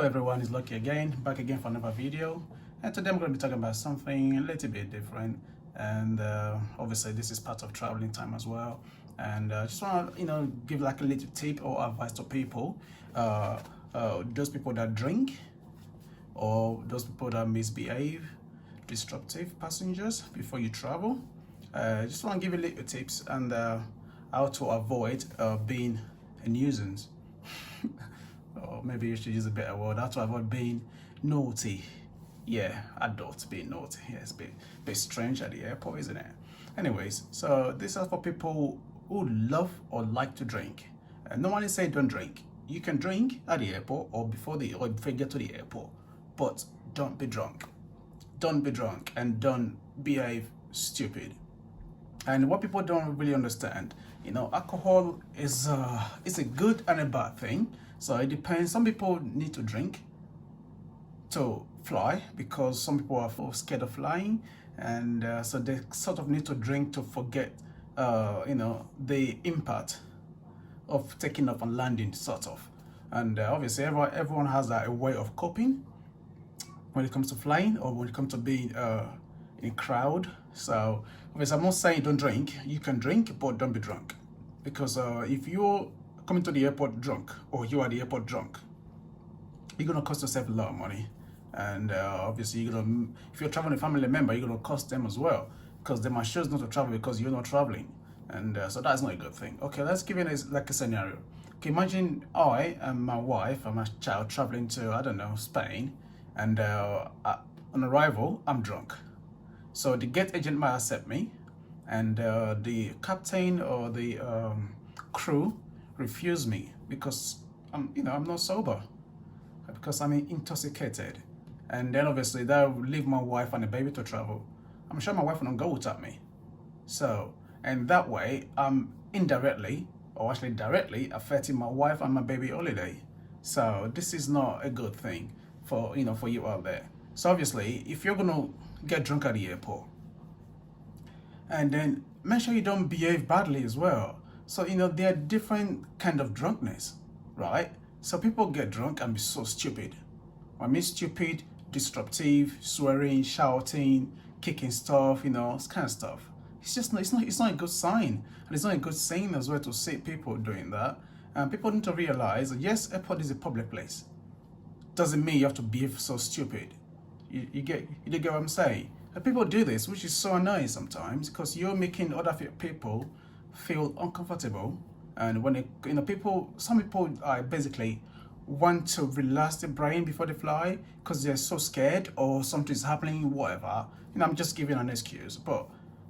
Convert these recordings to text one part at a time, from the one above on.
Hello everyone, it's Lucky again, back again for another video. And today I'm going to be talking about something a little bit different. And obviously this is part of traveling time as well. And I just want to, give like a little tip or advice to people. Those people that drink or those people that misbehave, disruptive passengers before you travel. Just want to give you little tips and how to avoid being a nuisance. Or maybe you should use a better word, how to avoid being naughty. Yeah, adults being naughty. Yeah, it's a bit strange at the airport, isn't it? Anyways, so this is for people who love or like to drink. No one is saying don't drink. You can drink at the airport or before you get to the airport, but don't be drunk. Don't be drunk and don't behave stupid. And what people don't really understand, alcohol is a good and a bad thing. So it depends. Some people need to drink to fly because some people are scared of flying, and so they sort of need to drink to forget, the impact of taking off and landing, sort of. And obviously, everyone has a way of coping when it comes to flying or when it comes to being in a crowd. So obviously, I'm not saying don't drink. You can drink, but don't be drunk, because if you're coming to the airport drunk or you are at the airport drunk, you're gonna cost yourself a lot of money. And obviously, if you're traveling with a family member, you're gonna cost them as well, because they might choose not to travel because you're not traveling, and so that's not a good thing. Okay, let's give you like a scenario. Okay, imagine I and my wife and my child traveling to, I don't know, Spain, and on arrival I'm drunk. So the gate agent might accept me, and the captain or the crew refuse me because I'm not sober, because I'm intoxicated. And then obviously that will leave my wife and the baby to travel. I'm sure my wife will not go without me. So, and that way I'm indirectly or actually directly affecting my wife and my baby holiday. So this is not a good thing for for you out there. So obviously, if you're gonna get drunk at the airport, and then make sure you don't behave badly as well. So there are different kind of drunkenness, right? So people get drunk and be so stupid. I mean stupid, disruptive, swearing, shouting, kicking stuff, this kind of stuff. It's not a good sign, and it's not a good saying as well to see people doing that. And people need to realize that yes, airport is a public place. Doesn't mean you have to behave so stupid. You get what I'm saying? And people do this, which is so annoying sometimes, because you're making other people feel uncomfortable. And when some people basically want to relax their brain before they fly because they're so scared or something's happening, whatever. I'm just giving an excuse, but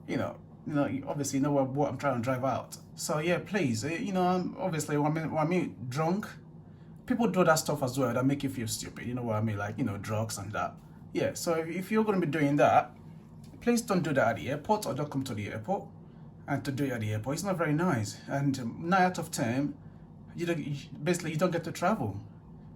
obviously you know what I'm trying to drive out. So yeah, please, obviously when I mean drunk, people do that stuff as well that make you feel stupid. You know what I mean? Like, drugs and that. Yeah, so if you're going to be doing that, please don't do that at the airport, or don't come to the airport. And to do it at the airport, it's not very nice. And 9 out of 10, you don't get to travel.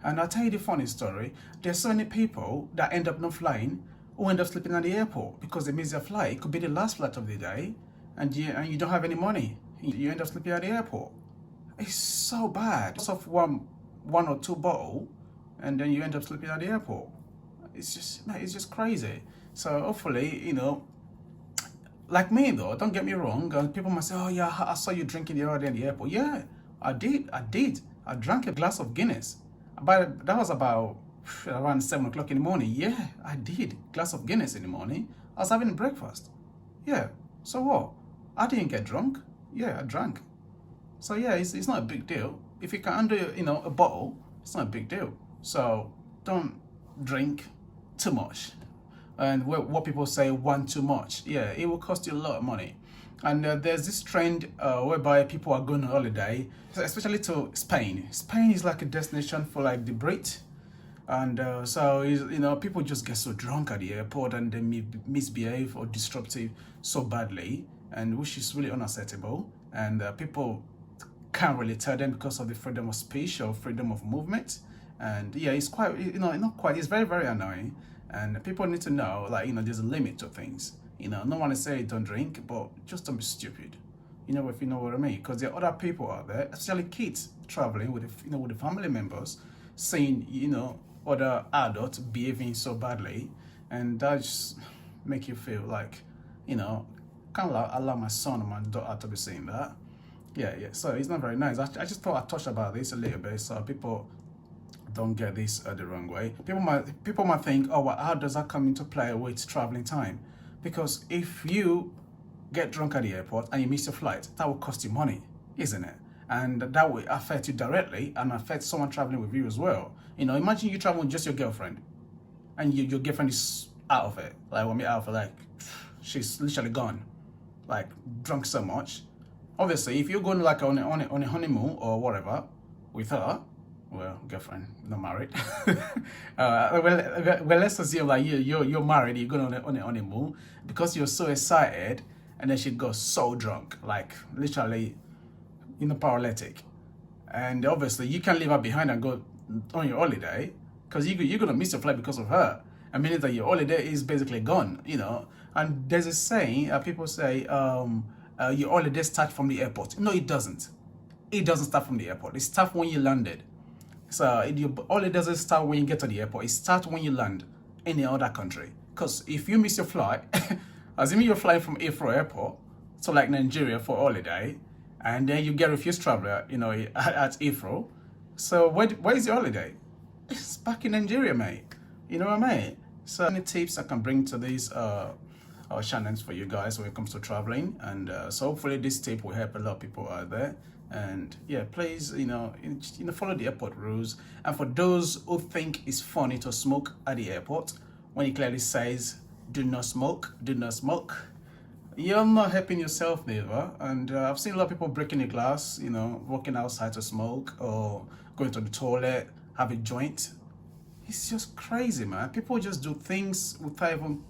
And I'll tell you the funny story. There's so many people that end up not flying who end up sleeping at the airport because they miss their flight. It could be the last flight of the day, and you don't have any money. You end up sleeping at the airport. It's so bad. It's off one or two bottle, and then you end up sleeping at the airport. It's just crazy. So hopefully, like me though, don't get me wrong. People might say, "Oh yeah, I saw you drinking the other day in the airport." Yeah, I did. I drank a glass of Guinness. But that was about around 7 o'clock in the morning. Yeah, I did. Glass of Guinness in the morning. I was having breakfast. Yeah. So what? I didn't get drunk. Yeah, I drank. So yeah, it's not a big deal. If you can handle, a bottle, it's not a big deal. So don't drink too much. And what people say, one too much. Yeah, it will cost you a lot of money. And there's this trend whereby people are going on holiday, especially to Spain. Spain is like a destination for like the Brit. And so people just get so drunk at the airport and they misbehave or disruptive so badly, and which is really unacceptable. And people can't really tell them because of the freedom of speech or freedom of movement. And yeah, it's quite, not quite, it's very, very annoying. And people need to know, like, there's a limit to things. No one is saying don't drink, but just don't be stupid. If you know what I mean. Because there are other people out there, especially kids, traveling with with the family members, saying, other adults behaving so badly, and that just make you feel like, you know, can't allow my son or my daughter to be saying that. Yeah. So it's not very nice. I just thought I'd touch about this a little bit so people don't get this the wrong way. People might think, oh, well, how does that come into play with traveling time? Because if you get drunk at the airport and you miss your flight, that will cost you money, isn't it? And that will affect you directly and affect someone traveling with you as well. You know, imagine you travel with just your girlfriend, and your girlfriend is out of it. Like, when we're out of it, like, she's literally gone, like, drunk so much. Obviously, if you're going like on a honeymoon or whatever with her, well, girlfriend, not married. Well, let's assume like you're married, you're going on a honeymoon, because you're so excited, and then she goes so drunk, like literally, you know, paralytic. And obviously, you can't leave her behind and go on your holiday, because you're gonna miss your flight because of her. I mean, that your holiday is basically gone, you know. And there's a saying, people say, your holiday starts from the airport. No, it doesn't. It doesn't start from the airport. It starts when you landed. So your holiday doesn't start when you get to the airport. It starts when you land in the other country. Because if you miss your flight, assuming you're flying from Heathrow Airport to like Nigeria for holiday, and then you get refused traveler, you know, at Heathrow. So where is your holiday? It's back in Nigeria, mate. You know what I mean? So any tips I can bring to these channels for you guys when it comes to traveling, and so hopefully this tip will help a lot of people out there. And yeah, please, you know, follow the airport rules. And for those who think it's funny to smoke at the airport, when it clearly says do not smoke, you're not helping yourself neither. And I've seen a lot of people breaking the glass, you know, walking outside to smoke or going to the toilet, have a joint. It's just crazy, man. People just do things without even,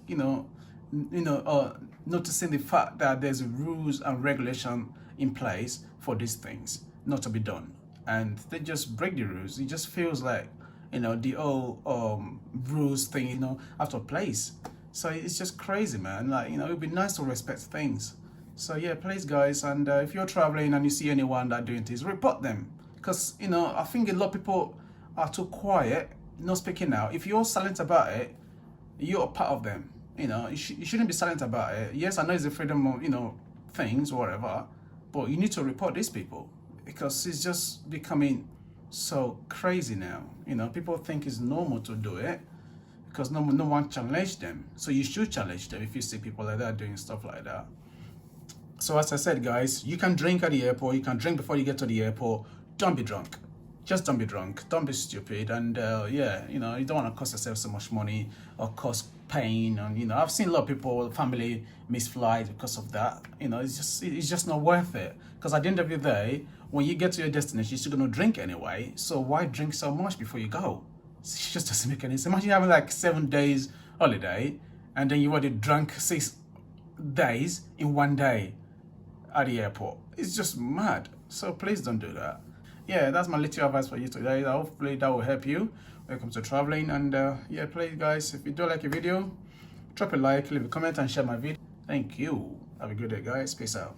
noticing the fact that there's rules and regulation in place for these things not to be done, and they just break the rules. It just feels like, you know, the whole rules thing, you know, out of place. So it's just crazy, man. Like, you know, it'd be nice to respect things. So yeah, please, guys, and if you're traveling and you see anyone that doing this, report them, because, you know, I think a lot of people are too quiet, not speaking out. If you're silent about it, you're a part of them. You know, you shouldn't be silent about it. Yes, I know it's a freedom of, you know, things or whatever, but you need to report these people, because it's just becoming so crazy now. You know, people think it's normal to do it because no one challenged them. So you should challenge them if you see people like that doing stuff like that. So as I said, guys, you can drink at the airport. You can drink before you get to the airport. Don't be drunk. Just don't be drunk. Don't be stupid. And yeah, you know, you don't want to cost yourself so much money or cause pain. And, you know, I've seen a lot of people, family miss flights because of that. You know, it's just not worth it. Because at the end of the day, when you get to your destination, you're still going to drink anyway. So why drink so much before you go? It just doesn't make any sense. Imagine having like 7 days holiday, and then you already drunk 6 days in 1 day at the airport. It's just mad. So please don't do that. Yeah, that's my little advice for you today. Hopefully that will help you when it comes to traveling. And yeah, please, guys, if you do like a video, drop a like, leave a comment, and share my video. Thank you. Have a good day, guys. Peace out.